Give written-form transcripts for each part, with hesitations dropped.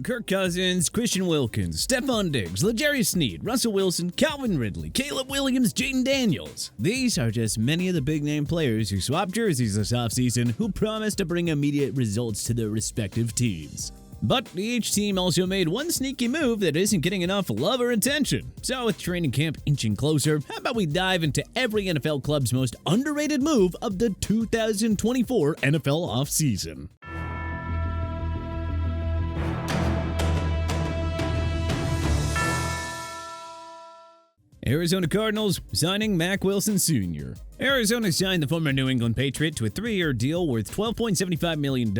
Kirk Cousins, Christian Wilkins, Stephon Diggs, L'Jarius Sneed, Russell Wilson, Calvin Ridley, Caleb Williams, Jaden Daniels. These are just many of the big-name players who swapped jerseys this offseason who promised to bring immediate results to their respective teams. But each team also made one sneaky move that isn't getting enough love or attention. So with training camp inching closer, how about we dive into every NFL club's most underrated move of the 2024 NFL offseason. Arizona Cardinals signing Mack Wilson Sr. Arizona signed the former New England Patriot to a 3-year deal worth $12.75 million,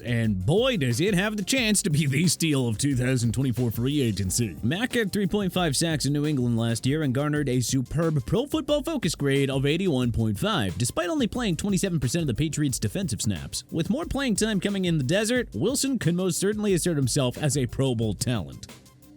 and boy does it have the chance to be the steal of 2024 free agency. Mack had 3.5 sacks in New England last year and garnered a superb Pro Football Focus grade of 81.5, despite only playing 27% of the Patriots' defensive snaps. With more playing time coming in the desert, Wilson could most certainly assert himself as a Pro Bowl talent.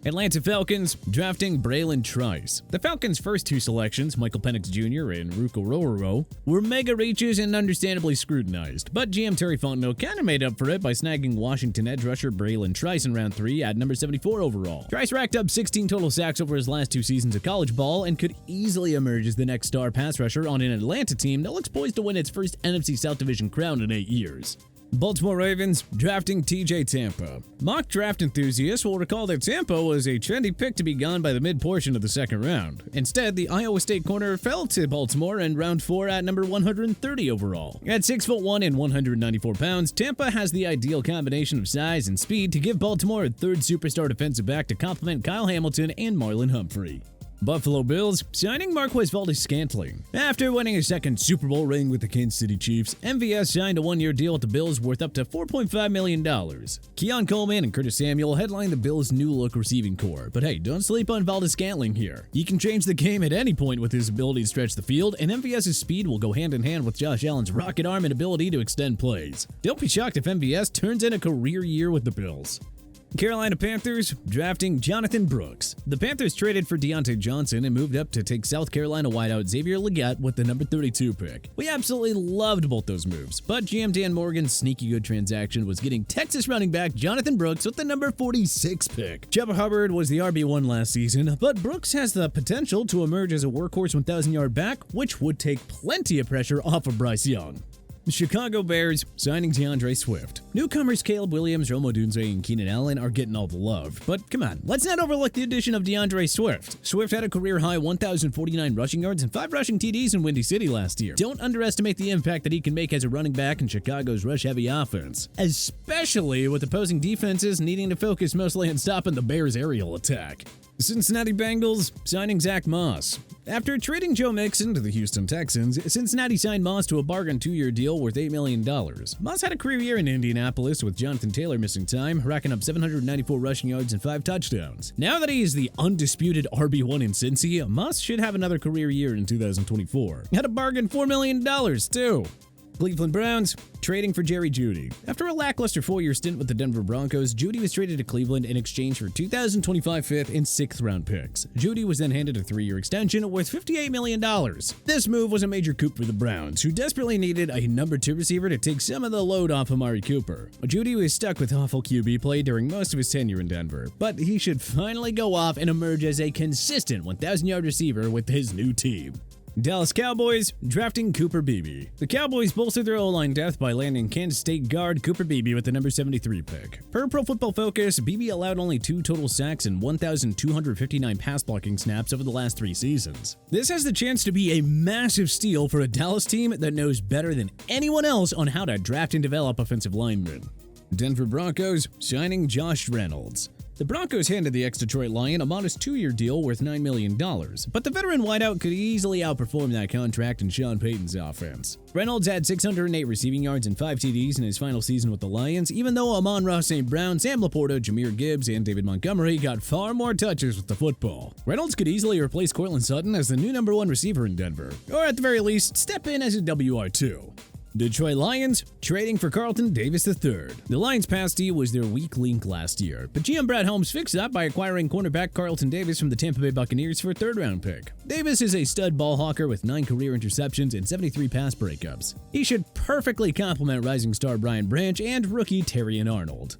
Atlanta Falcons drafting Bralen Trice. The Falcons' first two selections, Michael Penix Jr. and Ruko Rororo, were mega reaches and understandably scrutinized, but GM Terry Fontenot kind of made up for it by snagging Washington edge rusher Bralen Trice in round 3 at number 74 overall. Trice racked up 16 total sacks over his last 2 seasons of college ball and could easily emerge as the next star pass rusher on an Atlanta team that looks poised to win its first NFC South Division crown in 8 years. Baltimore Ravens drafting TJ Tampa. Mock draft enthusiasts will recall that Tampa was a trendy pick to be gone by the mid-portion of the second round. Instead, the Iowa State corner fell to Baltimore in round 4 at number 130 overall. At 6'1" and 194 pounds, Tampa has the ideal combination of size and speed to give Baltimore a third superstar defensive back to complement Kyle Hamilton and Marlon Humphrey. Buffalo Bills signing Marquez Valdes-Scantling. After winning a second Super Bowl ring with the Kansas City Chiefs, MVS signed a 1-year deal with the Bills worth up to $4.5 million. Keon Coleman and Curtis Samuel headline the Bills' new-look receiving corps. But hey, don't sleep on Valdes-Scantling here. He can change the game at any point with his ability to stretch the field, and MVS's speed will go hand-in-hand with Josh Allen's rocket arm and ability to extend plays. Don't be shocked if MVS turns in a career year with the Bills. Carolina Panthers drafting Jonathan Brooks. The Panthers traded for Deontay Johnson and moved up to take South Carolina wideout Xavier Legette with the number 32 pick. We absolutely loved both those moves, but GM Dan Morgan's sneaky good transaction was getting Texas running back Jonathan Brooks with the number 46 pick. Chuba Hubbard was the RB1 last season, but Brooks has the potential to emerge as a workhorse 1,000-yard back, which would take plenty of pressure off of Bryce Young. The Chicago Bears signing DeAndre Swift. Newcomers Caleb Williams, Rome Odunze, and Keenan Allen are getting all the love. But come on, let's not overlook the addition of DeAndre Swift. Swift had a career-high 1,049 rushing yards and 5 rushing TDs in Windy City last year. Don't underestimate the impact that he can make as a running back in Chicago's rush-heavy offense, especially with opposing defenses needing to focus mostly on stopping the Bears' aerial attack. Cincinnati Bengals signing Zack Moss. After trading Joe Mixon to the Houston Texans, Cincinnati signed Moss to a bargain 2-year deal worth $8 million. Moss had a career year in Indianapolis with Jonathan Taylor missing time, racking up 794 rushing yards and 5 touchdowns. Now that he is the undisputed RB1 in Cincy, Moss should have another career year in 2024. Had a bargain $4 million, too. Cleveland Browns trading for Jerry Jeudy. After a lackluster 4-year stint with the Denver Broncos, Jeudy was traded to Cleveland in exchange for 2025 5th and 6th round picks. Jeudy was then handed a 3-year extension worth $58 million. This move was a major coup for the Browns, who desperately needed a number 2 receiver to take some of the load off Amari Cooper. Jeudy was stuck with awful QB play during most of his tenure in Denver, but he should finally go off and emerge as a consistent 1,000-yard receiver with his new team. Dallas Cowboys drafting Cooper Beebe. The Cowboys bolstered their O-line depth by landing Kansas State guard Cooper Beebe with the number 73 pick. Per Pro Football Focus, Beebe allowed only 2 total sacks and 1,259 pass blocking snaps over the last 3 seasons. This has the chance to be a massive steal for a Dallas team that knows better than anyone else on how to draft and develop offensive linemen. Denver Broncos signing Josh Reynolds. The Broncos handed the ex-Detroit Lion a modest 2-year deal worth $9 million, but the veteran wideout could easily outperform that contract in Sean Payton's offense. Reynolds had 608 receiving yards and 5 TDs in his final season with the Lions, even though Amon-Ra St. Brown, Sam Laporta, Jahmyr Gibbs, and David Montgomery got far more touches with the football. Reynolds could easily replace Courtland Sutton as the new number 1 receiver in Denver, or at the very least, step in as a WR2. Detroit Lions trading for Carlton Davis III. The Lions' pass D was their weak link last year, but GM Brad Holmes fixed that by acquiring cornerback Carlton Davis from the Tampa Bay Buccaneers for a 3rd-round pick. Davis is a stud ball hawker with 9 career interceptions and 73 pass breakups. He should perfectly complement rising star Brian Branch and rookie Terrion Arnold.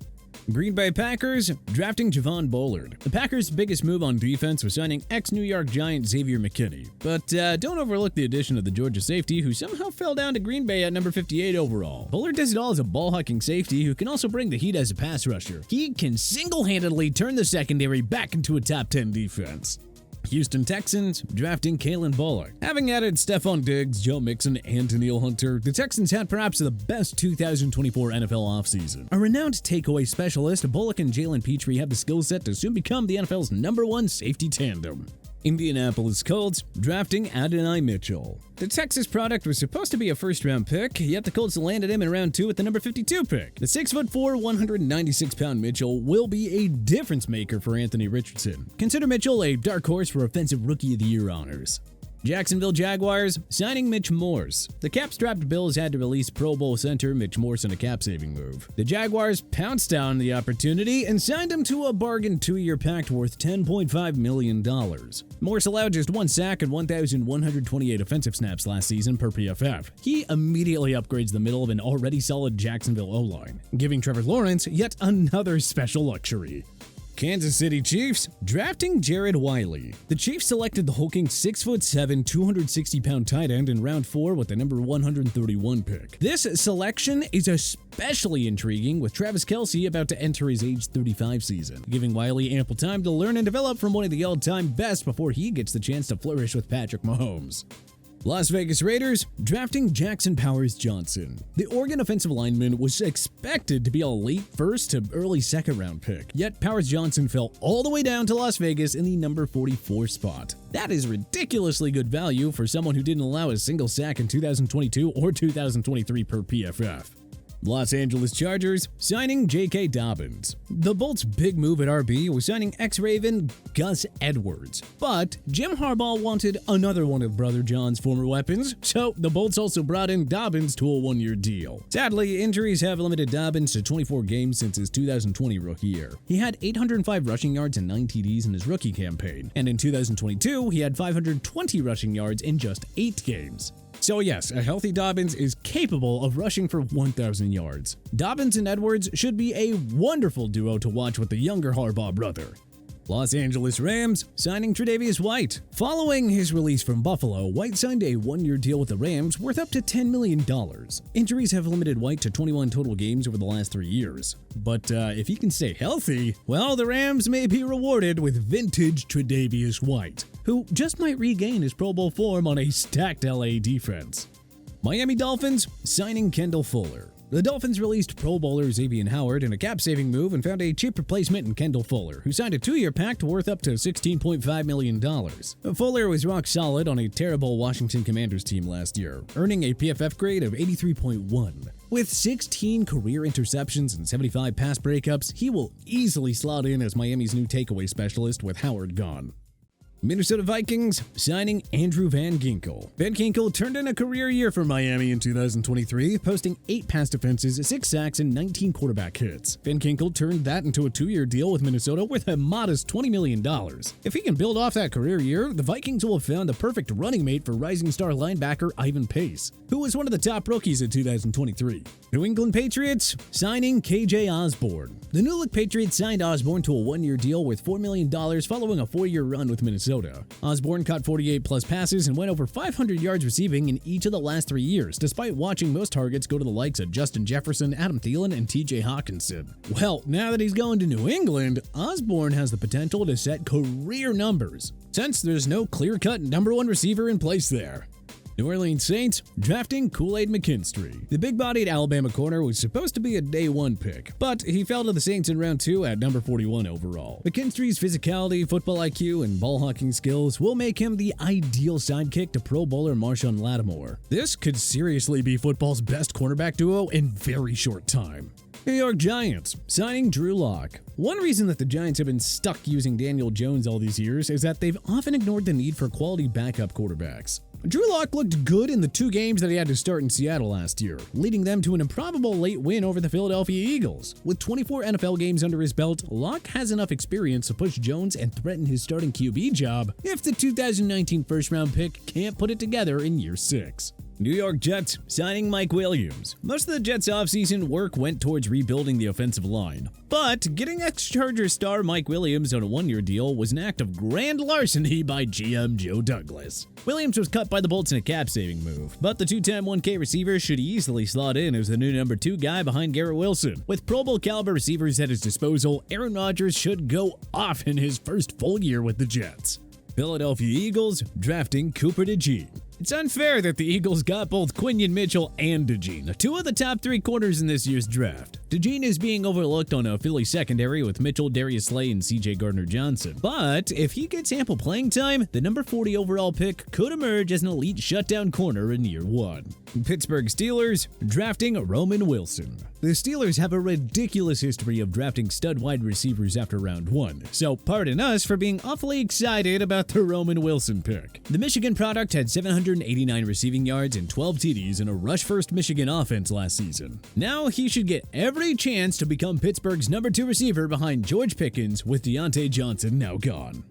Green Bay Packers drafting Javon Bullard. The Packers' biggest move on defense was signing ex-New York Giant Xavier McKinney. But don't overlook the addition of the Georgia safety, who somehow fell down to Green Bay at number 58 overall. Bullard does it all as a ball-hucking safety who can also bring the heat as a pass rusher. He can single-handedly turn the secondary back into a top 10 defense. Houston Texans drafting Calen Bullock. Having added Stephon Diggs, Joe Mixon, and Danielle Hunter, the Texans had perhaps the best 2024 NFL offseason. A renowned takeaway specialist, Bullock and Jalen Petrie have the skill set to soon become the NFL's #1 safety tandem. Indianapolis Colts drafting Adonai Mitchell. The Texas product was supposed to be a first-round pick, yet the Colts landed him in round 2 at the number 52 pick. The 6'4", 196-pound Mitchell will be a difference maker for Anthony Richardson. Consider Mitchell a dark horse for Offensive Rookie of the Year honors. Jacksonville Jaguars signing Mitch Morse. The cap-strapped Bills had to release Pro Bowl center Mitch Morse in a cap-saving move. The Jaguars pounced on the opportunity and signed him to a bargain 2-year pact worth $10.5 million. Morse allowed just 1 sack and 1,128 offensive snaps last season per PFF. He immediately upgrades the middle of an already solid Jacksonville O-line, giving Trevor Lawrence yet another special luxury. Kansas City Chiefs drafting Jared Wiley. The Chiefs selected the hulking 6'7", 260-pound tight end in round 4 with the number 131 pick. This selection is especially intriguing with Travis Kelce about to enter his age 35 season, giving Wiley ample time to learn and develop from one of the all-time best before he gets the chance to flourish with Patrick Mahomes. Las Vegas Raiders drafting Jackson Powers-Johnson. The Oregon offensive lineman was expected to be a late first to early second round pick, yet Powers-Johnson fell all the way down to Las Vegas in the number 44 spot. That is ridiculously good value for someone who didn't allow a single sack in 2022 or 2023 per PFF. Los Angeles Chargers signing JK Dobbins. The Bolts' big move at RB was signing ex-Raven Gus Edwards. But Jim Harbaugh wanted another one of Brother John's former weapons, so the Bolts also brought in Dobbins to a 1-year deal. Sadly, injuries have limited Dobbins to 24 games since his 2020 rookie year. He had 805 rushing yards and 9 TDs in his rookie campaign, and in 2022, he had 520 rushing yards in just 8 games. So yes, a healthy Dobbins is capable of rushing for 1,000 yards. Dobbins and Edwards should be a wonderful duo to watch with the younger Harbaugh brother. Los Angeles Rams signing Tre'Davious White. Following his release from Buffalo, White signed a 1-year deal with the Rams worth up to $10 million. Injuries have limited White to 21 total games over the last 3 years. But if he can stay healthy, well, the Rams may be rewarded with vintage Tre'Davious White, who just might regain his Pro Bowl form on a stacked LA defense. Miami Dolphins signing Kendall Fuller. The Dolphins released Pro Bowler Xavier Howard in a cap-saving move and found a cheap replacement in Kendall Fuller, who signed a 2-year pact worth up to $16.5 million. Fuller was rock solid on a terrible Washington Commanders team last year, earning a PFF grade of 83.1. With 16 career interceptions and 75 pass breakups, he will easily slot in as Miami's new takeaway specialist with Howard gone. Minnesota Vikings signing Andrew Van Ginkel. Van Ginkel turned in a career year for Miami in 2023, posting 8 pass defenses, 6 sacks, and 19 quarterback hits. Van Ginkel turned that into a 2-year deal with Minnesota worth a modest $20 million. If he can build off that career year, the Vikings will have found the perfect running mate for rising star linebacker Ivan Pace, who was one of the top rookies in 2023. New England Patriots signing KJ Osborne. The New Look Patriots signed Osborne to a 1-year deal worth $4 million following a 4-year run with Minnesota. Osborne caught 48-plus passes and went over 500 yards receiving in each of the last 3 years, despite watching most targets go to the likes of Justin Jefferson, Adam Thielen, and TJ Hawkinson. Well, now that he's going to New England, Osborne has the potential to set career numbers, since there's no clear-cut #1 receiver in place there. New Orleans Saints drafting Kool-Aid McKinstry. The big-bodied Alabama corner was supposed to be a day 1 pick, but he fell to the Saints in round 2 at number 41 overall. McKinstry's physicality, football IQ, and ball-hawking skills will make him the ideal sidekick to Pro Bowler Marshawn Lattimore. This could seriously be football's best cornerback duo in very short time. New York Giants signing Drew Lock. One reason that the Giants have been stuck using Daniel Jones all these years is that they've often ignored the need for quality backup quarterbacks. Drew Lock looked good in the 2 games that he had to start in Seattle last year, leading them to an improbable late win over the Philadelphia Eagles. With 24 NFL games under his belt, Lock has enough experience to push Jones and threaten his starting QB job if the 2019 first-round pick can't put it together in year 6. New York Jets signing Mike Williams. Most of the Jets' offseason work went towards rebuilding the offensive line. But getting ex-Chargers star Mike Williams on a one-year deal was an act of grand larceny by GM Joe Douglas. Williams was cut by the Bolts in a cap-saving move, but the two-time 1K receiver should easily slot in as the new number 2 guy behind Garrett Wilson. With Pro Bowl caliber receivers at his disposal, Aaron Rodgers should go off in his first full year with the Jets. Philadelphia Eagles drafting Cooper DeJean. It's unfair that the Eagles got both Quinion Mitchell and DeJean, two of the top 3 corners in this year's draft. DeJean is being overlooked on a Philly secondary with Mitchell, Darius Slay, and CJ Gardner-Johnson. But if he gets ample playing time, the number 40 overall pick could emerge as an elite shutdown corner in year 1. Pittsburgh Steelers drafting Roman Wilson. The Steelers have a ridiculous history of drafting stud wide receivers after round 1, so pardon us for being awfully excited about the Roman Wilson pick. The Michigan product had 789 receiving yards and 12 TDs in a rush-first Michigan offense last season. Now he should get every chance to become Pittsburgh's number 2 receiver behind George Pickens, with Deontay Johnson now gone.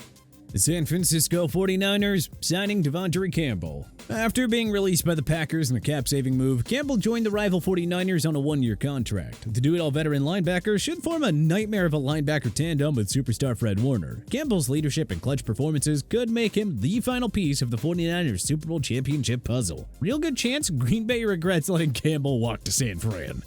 The San Francisco 49ers signing De'Vondre Campbell. After being released by the Packers in a cap-saving move, Campbell joined the rival 49ers on a one-year contract. The do-it-all veteran linebacker should form a nightmare of a linebacker tandem with superstar Fred Warner. Campbell's leadership and clutch performances could make him the final piece of the 49ers Super Bowl championship puzzle. Real good chance Green Bay regrets letting Campbell walk to San Fran.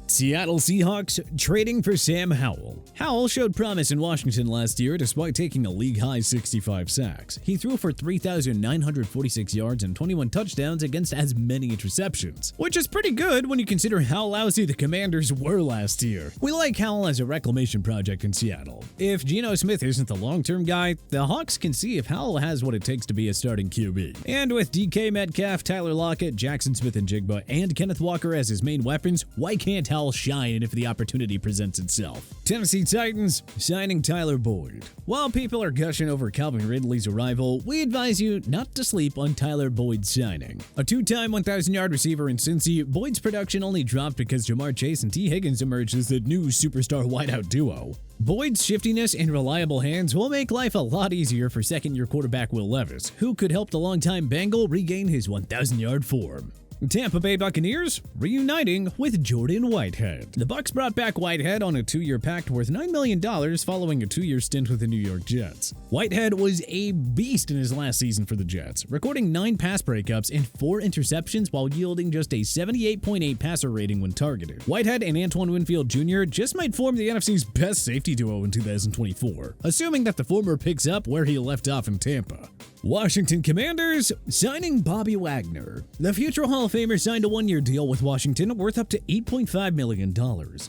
Seattle Seahawks trading for Sam Howell. Howell showed promise in Washington last year despite taking a league-high 65 sacks. He threw for 3,946 yards and 21 touchdowns against as many interceptions, which is pretty good when you consider how lousy the Commanders were last year. We like Howell as a reclamation project in Seattle. If Geno Smith isn't the long-term guy, the Hawks can see if Howell has what it takes to be a starting QB. And with DK Metcalf, Tyler Lockett, Jackson Smith-Njigba, and Kenneth Walker as his main weapons, why can't Howell shine if the opportunity presents itself? Tennessee Titans signing Tyler Boyd. While people are gushing over Calvin Ridley's arrival, we advise you not to sleep on Tyler Boyd's signing. A 2-time 1,000-yard receiver in Cincy, Boyd's production only dropped because Jamar Chase and T. Higgins emerged as the new superstar wideout duo. Boyd's shiftiness and reliable hands will make life a lot easier for second-year quarterback Will Levis, who could help the longtime Bengal regain his 1,000-yard form. Tampa Bay Buccaneers reuniting with Jordan Whitehead. The Bucs brought back Whitehead on a 2-year pact worth $9 million following a 2-year stint with the New York Jets. Whitehead was a beast in his last season for the Jets, recording 9 pass breakups and 4 interceptions while yielding just a 78.8 passer rating when targeted. Whitehead and Antoine Winfield Jr. just might form the NFC's best safety duo in 2024, assuming that the former picks up where he left off in Tampa. Washington Commanders signing Bobby Wagner. The future Hall of Famer signed a 1-year deal with Washington worth up to $8.5 million,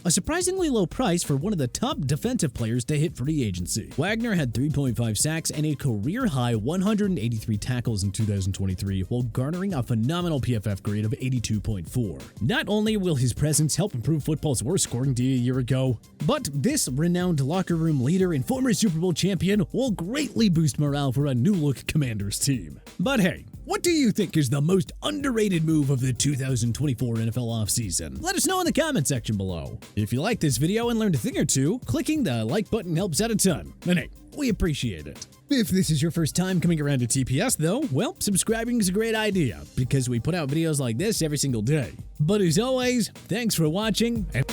a surprisingly low price for one of the top defensive players to hit free agency. Wagner had 3.5 sacks and a career-high 183 tackles in 2023 while garnering a phenomenal PFF grade of 82.4. Not only will his presence help improve football's worst scoring day a year ago, but this renowned locker room leader and former Super Bowl champion will greatly boost morale for a new-look Commanders team. But hey, what do you think is the most underrated move of the 2024 NFL offseason? Let us know in the comment section below. If you like this video and learned a thing or two, clicking the like button helps out a ton. And hey, we appreciate it. If this is your first time coming around to TPS though, well, subscribing is a great idea because we put out videos like this every single day. But as always, thanks for watching and